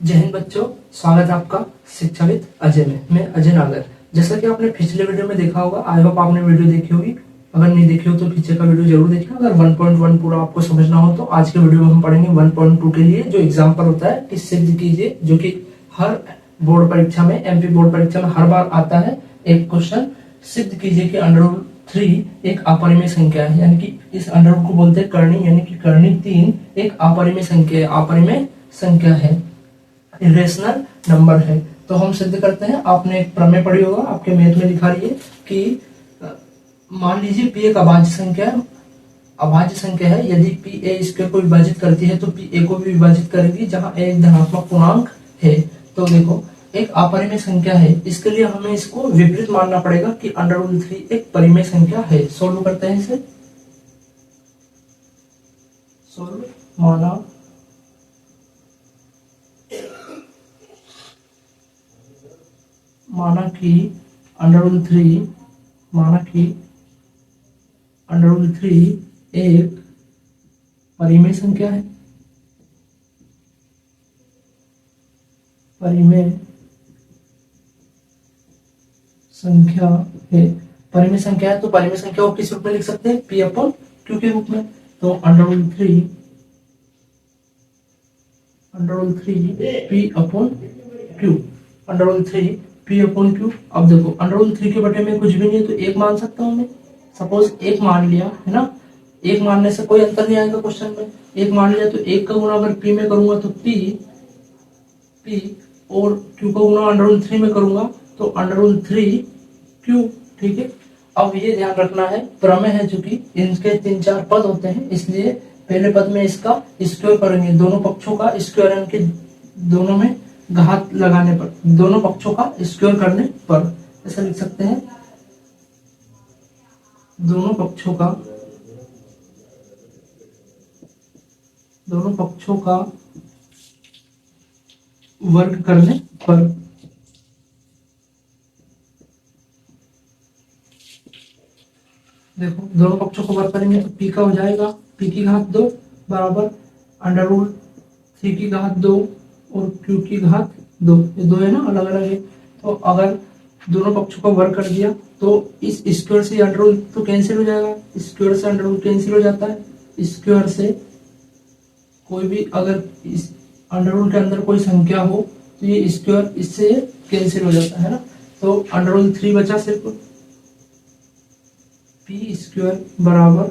जय हिंद बच्चों, स्वागत है आपका शिक्षाविद अजय में। मैं अजय नागर। जैसा कि आपने पिछले वीडियो में देखा होगा, आई होप आपने वीडियो देखी होगी। अगर नहीं देखी हो तो पीछे का वीडियो जरूर देखिए। अगर 1.1 पूरा आपको समझना हो तो आज के वीडियो में हम पढ़ेंगे 1.2 के लिए जो एग्जाम्पल होता है कि सिद्ध कीजिए, जो कि हर बोर्ड परीक्षा में, एमपी बोर्ड परीक्षा में हर बार आता है। एक क्वेश्चन, सिद्ध कीजिए कि √3 एक अपरिमेय संख्या है, यानी कि इस अंडर रूट को बोलते हैं करणी, यानी कि करणी 3 एक अपरिमेय संख्या है, अपरिमेय संख्या है, इरेशनल नंबर है। तो हम सिद्ध करते हैं। आपने एक प्रमेय पढ़ी होगा, आपके मैथ में लिखा रही है कि मान लीजिए पी एक अभाज्य संख्या है। यदि पी ए स्क्वायर को विभाजित करती है तो पी ए को भी विभाजित करेगी, जहां ए एक धनात्मक पूर्णांक है। तो देखो, एक अपरिमेय संख्या है, इसके लिए हमें इसको विपरीत मानना पड़ेगा कि √3 एक परिमेय संख्या है। सोल्व करते हैं इसे। सोल्व माना कि √3 एक परिमेय संख्या है। परिमेय संख्या है तो परिमेय संख्या को किस रूप में लिख सकते हैं? P अपॉन Q के रूप में। तो √3 P upon Q, √3 P upon Q। अब देखो, √3 के बटे में कुछ भी नहीं है तो एक मान सकता हूं मैं। सपोज एक मान लिया है ना, एक मानने से कोई अंतर नहीं आएगा क्वेश्चन में। एक मान लिया तो एक का गुणा अगर P में करूंगा तो P और Q का गुणा √3 में करूंगा तो √3 Q। ठीक है। अब ये ध्यान रखना है, प्रमेय है चूंकि इनके 3-4 पद होते हैं, इसलिए पहले पद में इसका स्क्वायर करेंगे, दोनों पक्षों का स्क्वायर, इनके दोनों में घात लगाने पर, दोनों पक्षों का स्क्वायर करने पर ऐसा लिख सकते हैं। दोनों पक्षों का वर्ग करने पर। देखो, दोनों पक्षों को वर्ग करेंगे तो p का हो जाएगा p की घात 2 बराबर √3 की घात 2 और q की घात 2। ये दो है ना, अलग अलग है। तो अगर दोनों पक्षों का वर्ग कर दिया तो इस स्क्वायर से अंडर तो कैंसिल हो जाएगा, स्क्वायर से अंडर कैंसिल हो जाता है। स्क्वायर से कोई भी, अगर इस अंडर के अंदर कोई संख्या हो तो ये स्क्वायर इससे कैंसिल हो जाता है ना। तो √3 बचा सिर्फ, p स्क्वायर बराबर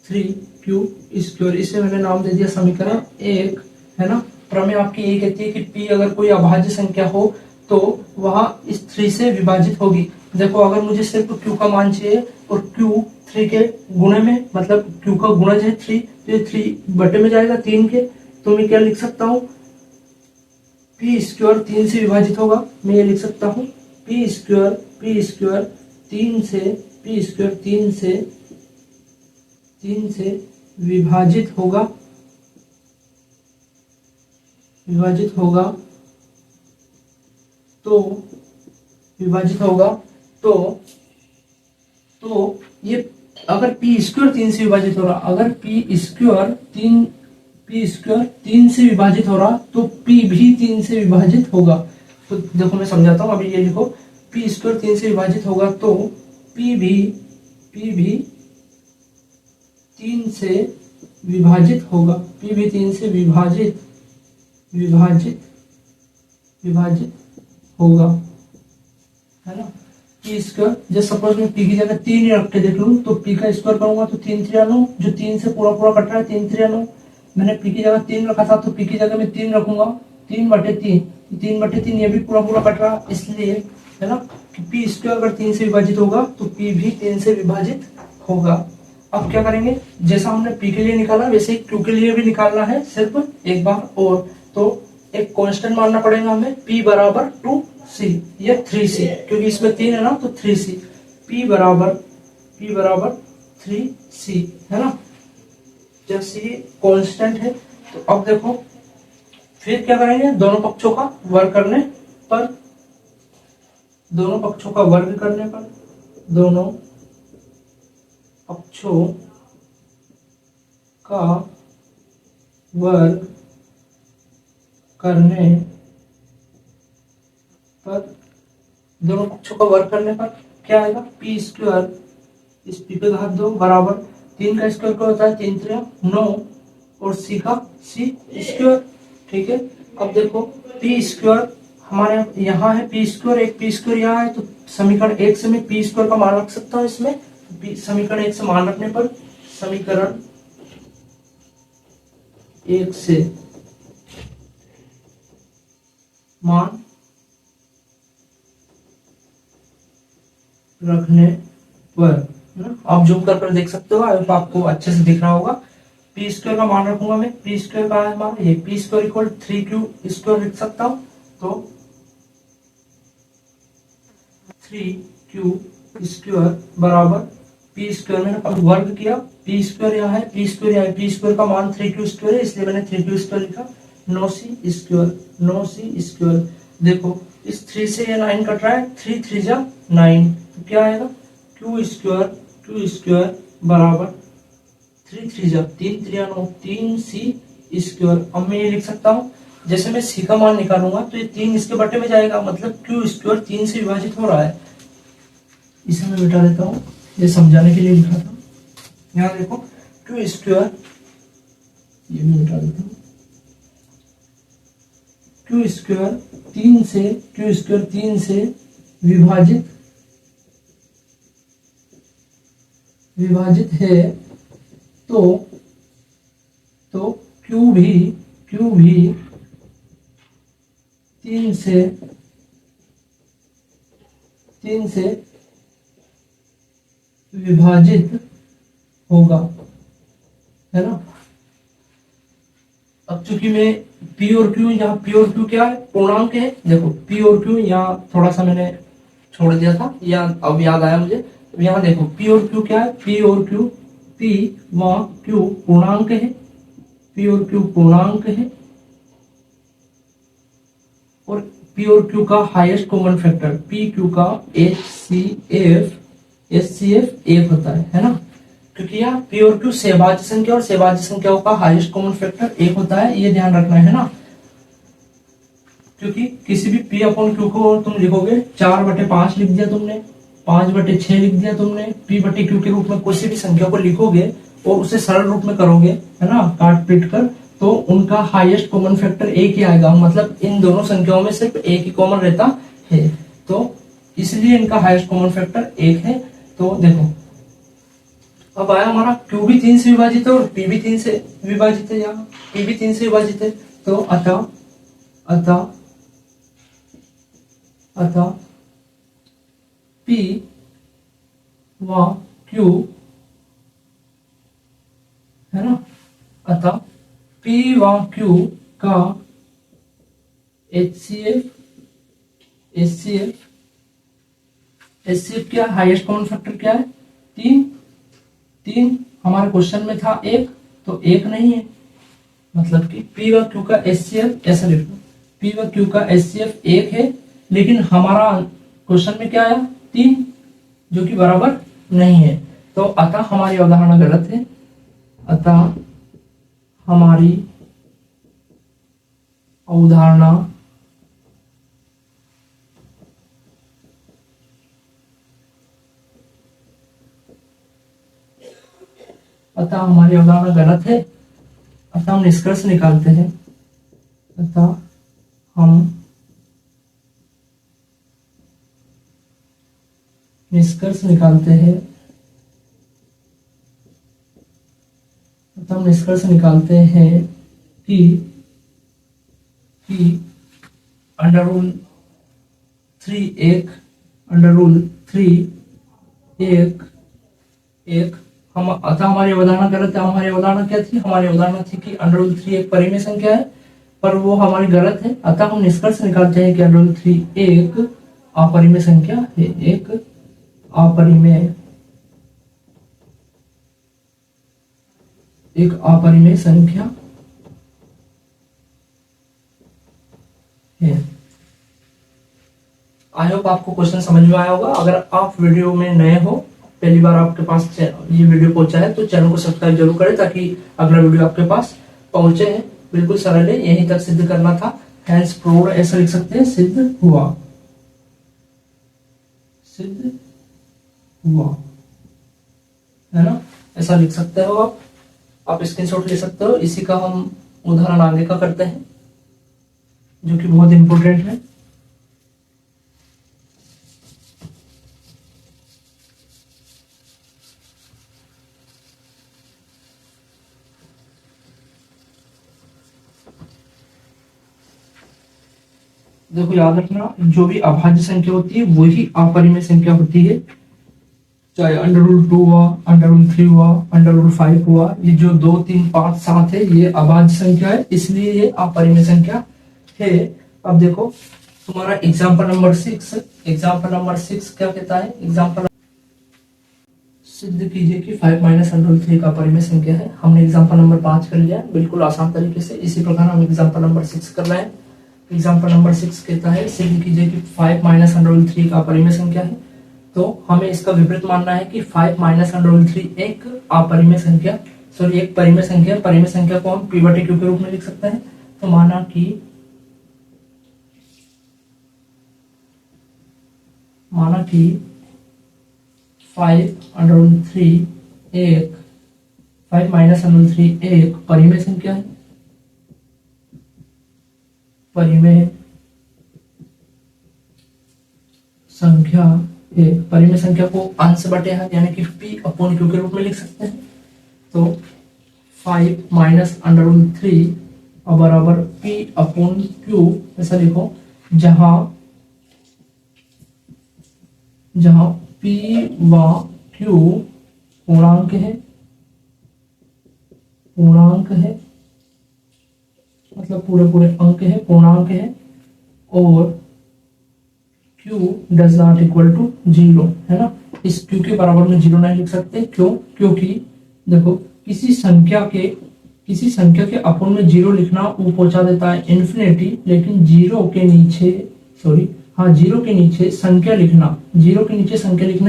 3q स्क्वायर। इसे मैंने नाम दे दिया समीकरण 1, है ना। प्रमेय आपकी यही कहती है कि p अगर कोई अभाज्य संख्या हो तो वह इस 3 से विभाजित होगी। देखो, अगर मुझे सिर्फ q का मान चाहिए और q 3 के गुणे में, मतलब q का गुणज है 3, तो ये 3 बटे में जाएगा 3 के। तो मैं क्या लिख सकता हूँ? p स्क्वायर 3 से विभाजित होगा। मैं ये लिख सकता हूँ p स्क्वायर 3 से विभाजित होगा, तो ये अगर p स्क्वायर 3 से विभाजित हो रहा, अगर p स्क्वायर 3 से विभाजित हो रहा तो p भी 3 से विभाजित होगा। तो देखो, मैं समझाता हूँ। अभी ये लिखो, p स्क्वायर 3 से विभाजित होगा तो p भी 3 से विभाजित होगा। p भी 3 से विभाजित होगा, है ना। p स्क्वायर, जैसे सपोज मैं p की जगह 3 ही रख के देख लूं तो p का स्क्वायर करूंगा तो 3 3 9, जो 3 से पूरा कट रहा है 3 3 9। मैंने p की जगह 3 रखा था तो p की जगह मैं 3 रखूंगा, 3/3 ये भी पूरा कट रहा, इसलिए, है ना, कि p स्क्वायर अगर 3 से विभाजित होगा तो p भी 3 से विभाजित होगा। अब क्या करेंगे, जैसा हमने p के लिए निकाला वैसे ही q के लिए भी निकालना है, सिर्फ एक बार और। तो एक कांस्टेंट मानना पड़ेगा हमें, p बराबर 2c या 3c, क्योंकि इसमें 3 है ना, तो 3c। p बराबर 3c, है ना। जैसे ये कांस्टेंट है तो अब देखो, फिर क्या करेंगे, दोनों पक्षों का वर्ग करने पर, दोनों पक्षों का वर्ग करने पर दोनों पक्षों का वर्ग करने पर क्या आएगा, पी स्क्वायर, इस पी पे घात 2 बराबर 3 का स्क्वायर क्या होता है, 3 3 9 और सी का सी स्क्वायर। ठीक है, अब देखो पी स्क्वायर हमारे यहाँ है, पी स्क्वायर, एक पी स्क्वायर यहाँ है, तो समीकरण 1 से मैं पी स्क्वायर का मान रख सकता हूँ इसमें। समीकरण 1 से मान रखने पर समीकरण 1 से मान रखने पर आप जूम कर देख सकते हो, आपको अच्छे से दिख रहा होगा। पी स्क्वायर का मान रखूंगा मैं, पी स्क्वायर का है मान, ये P square equal 3q square लिख सकता हूं, तो 3q स्क्वायर बराबर पी स्क्वायर, मैंने अब वर्ग किया, पी स्क्वायर यहाँ है, पी स्क्वायर यहाँ है, पी स्क्वायर का मान 3q स्क्वायर है, इसलिए मैंने 3q स्क्वायर लिखा, 9c स्क्वायर, 9c स्क्वायर। देखो इस 3 से ये 9 कट रहा है, 3 3 जा 9, तो क्या आएगा, q स्क्वायर बराबर 3 3 जा 3 3 9, 3c स्क्वायर। अब मैं ये लिख सकता हूँ, जैसे मैं c का मान निकालूंगा तो ये 3 इसके बटे में जाएगा, मतलब q स्क्वायर 3 से विभाजित हो रहा है। इसे मैं मिटा देता हूँ, ये समझाने के लिए लिखा था। यहाँ देखो q स्क्वायर, ये भी मिटा देता हूँ, q स्क्वायर 3 से विभाजित है, तो q भी 3 से विभाजित होगा, है ना। अब चूंकि मैं p और q, यहाँ p और q क्या है, पूर्णांक है। देखो p और q यहाँ थोड़ा सा मैंने छोड़ दिया था, या अब याद आया मुझे। यहाँ देखो p और q क्या है, p और q, p व q पूर्णांक है, p और q पूर्णांक है, और p और q का highest common factor p q का HCF 1 होता है ना, क्योंकि यहाँ p और q सहभाज्य संख्या और सहभाज्य संख्याओं का हाईएस्ट कॉमन फैक्टर 1 होता है, ये ध्यान रखना है ना। क्योंकि किसी भी p अपॉन q को तुम लिखोगे 4/5 लिख दिया तुमने, 5/6 लिख दिया तुमने, p/q के रूप में किसी भी संख्या को लिखोगे और उसे सरल रूप में करोगे, है ना, काट पीट कर, तो उनका हाईएस्ट कॉमन फैक्टर 1 ही आएगा, मतलब इन दोनों संख्याओं में सिर्फ 1 ही कॉमन रहता है, तो इसलिए इनका हाईएस्ट कॉमन फैक्टर 1 है। तो देखो अब आया हमारा q भी 3 से विभाजित है और p भी 3 से विभाजित है, यहाँ p भी 3 से विभाजित है, तो अतः p व q, है ना, अतः p व q का HCF क्या, हाईएस्ट कॉमन फैक्टर क्या है, 3 हमारे क्वेश्चन में था 1, तो 1 नहीं है, मतलब कि p व q का HCF, ऐसा लिखो, p व q का HCF 1 है, लेकिन हमारा क्वेश्चन में क्या आया, 3, जो कि बराबर नहीं है, तो अतः हमारी अवधारणा गलत है, अतः हमारी अवधारणा गलत है। अतः हम निष्कर्ष निकालते हैं, अतः हम निष्कर्ष निकालते हैं कि अतः हमारी अवधारणा गलत है। हमारी अवधारणा क्या थी, हमारी अवधारणा थी कि √3 एक परिमेय संख्या है, पर वो हमारी गलत है। अतः हम निष्कर्ष निकालते हैं कि √3 एक अपरिमेय संख्या है, एक अपरिमेय संख्या है। आई होप आपको क्वेश्चन समझ में आया होगा। अगर आप वीडियो में नए हो, पहली बार आपके पास ये वीडियो पहुंचा है, तो चैनल को सब्सक्राइब जरूर करें, ताकि अगला वीडियो आपके पास पहुंचे है। बिल्कुल सरल है, यहीं तक सिद्ध करना था, हैंस प्रूव्ड ऐसा लिख सकते हैं, सिद्ध हुआ। सिद्ध हुआ, है ना। ऐसा लिख सकते हो आप स्क्रीनशॉट ले सकते हो। इसी का हम उदाहरण आगे का करते हैं जो कि बहुत इंपॉर्टेंट है। देखो याद रखना, जो भी अभाज्य संख्या होती है वही अपरिमेय संख्या होती है, चाहे √2 हुआ, √3 हुआ, √5 हुआ। ये जो 2, 3, 5, 7 है ये अभाज्य संख्या है, इसलिए ये अपरिमेय संख्या है। अब देखो तुम्हारा एग्जाम्पल नंबर 6, क्या कहता है। एग्जाम्पल सिद्ध कीजिए कि 5 - √3 का अपरिमेय संख्या है। हमने एग्जाम्पल नंबर 5 कर लिया बिल्कुल आसान तरीके से। इसी प्रकार हम एग्जाम्पल नंबर 6 कर रहे हैं। एग्जाम्पल नंबर 6 कहता है सिद्ध कीजिए कि 5 - √3 का अपरिमेय संख्या है। तो हमें इसका विपरीत मानना है कि 5 - √3 एक अपरिमेय संख्या, सॉरी एक परिमेय संख्या। परिमेय संख्या को हम P/Q के रूप में लिख सकते हैं। तो माना कि 5 √3 एक 5 - √3 एक परिमेय संख्या है। परिमेय संख्या है। परिमेय संख्या को अंश बटे हर यानी कि P/Q के रूप में लिख सकते हैं। तो 5 - √3 बराबर P/Q ऐसा लिखो, जहां P व Q पूर्णांक है, मतलब पूरे अंक है, पूर्णांक है, और Q does not equal to 0, है ना। इस Q के बराबर में 0 नहीं लिख सकते। क्यों? क्योंकि देखो किसी संख्या के अपूर्ण में 0 लिखना वो पहुंचा देता है इन्फिनिटी, लेकिन 0 के नीचे संख्या लिखना,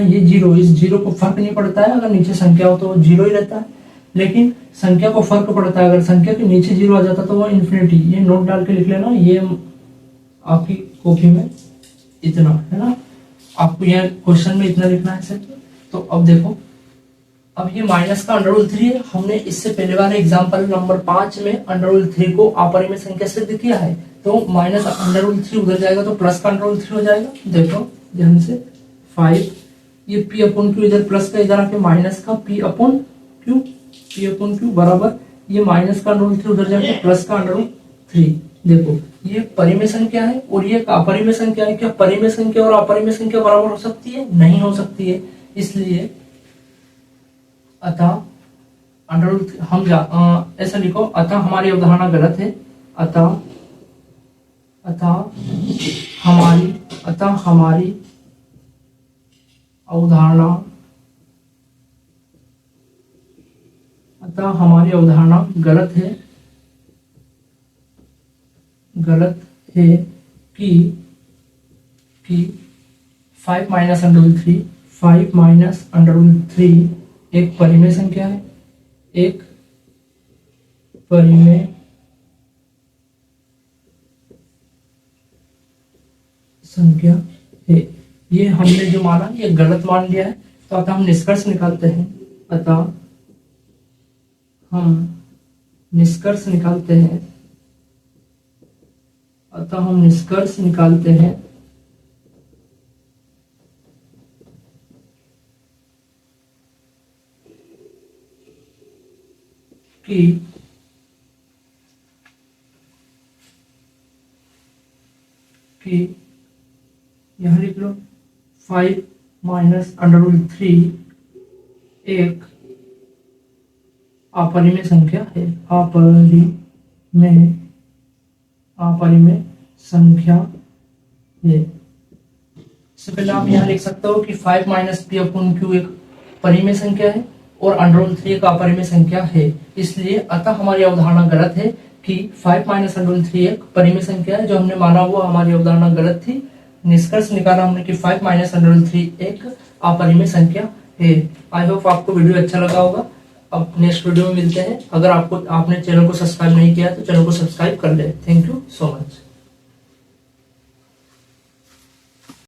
ये 0, इस 0 को फर्क नहीं पड़ता है। अगर नीचे संख्या हो तो 0 ही रहता है, लेकिन संख्या को फर्क पड़ता है। अगर संख्या के नीचे 0 आ जाता तो वो इन्फिनिटी। ये नोट डाल के लिख लेना, ये आपकी कॉपी में इतना, है ना। आपको यह क्वेश्चन में इतना लिखना है सिर्फ। तो अब देखो, अब ये माइनस का √3 है। हमने इससे पहले वाले एग्जांपल नंबर 5 में √3 को अपरिमेय संख्या सिद्ध किया है। तो माइनस √3 उधर जाएगा तो प्लस का √3 हो जाएगा। देखो ध्यान से, 5 ये P/Q इधर प्लस का, इधर आके माइनस का P/Q बराबर ये माइनस का √3 उधर जाके प्लस का √3। देखो ये परिमेय संख्या है और ये अपरिमेय संख्या है। क्या परिमेय संख्या और अपरिमेय संख्या बराबर हो सकती है? नहीं हो सकती है। इसलिए अतः ऐसा लिखो, अतः हमारी अवधारणा गलत है। अतः हमारी अवधारणा गलत है कि 5 - √3 एक परिमेय संख्या है, ये हमने जो माना ये गलत मान लिया है। तो अतः हम निष्कर्ष निकालते हैं, कि यहां लिख लो 5 - √3 एक अपरिमेय संख्या है। अपरिमेय संख्या है। इससे पहले आप यहाँ लिख सकते हो कि 5 - P/Q एक परिमेय संख्या है और √3 एक अपरिमेय संख्या है। इसलिए अतः हमारी अवधारणा गलत है कि 5 - √3 एक परिमेय संख्या है। जो हमने माना वो हमारी अवधारणा गलत थी। निष्कर्ष निकाला हमने कि 5 - √3 एक अपरिमेय संख्या है। आई होप आपको वीडियो अच्छा लगा होगा। अब नेक्स्ट वीडियो में मिलते हैं। अगर आपने चैनल को सब्सक्राइब नहीं किया तो चैनल को सब्सक्राइब कर ले। Thank you so much.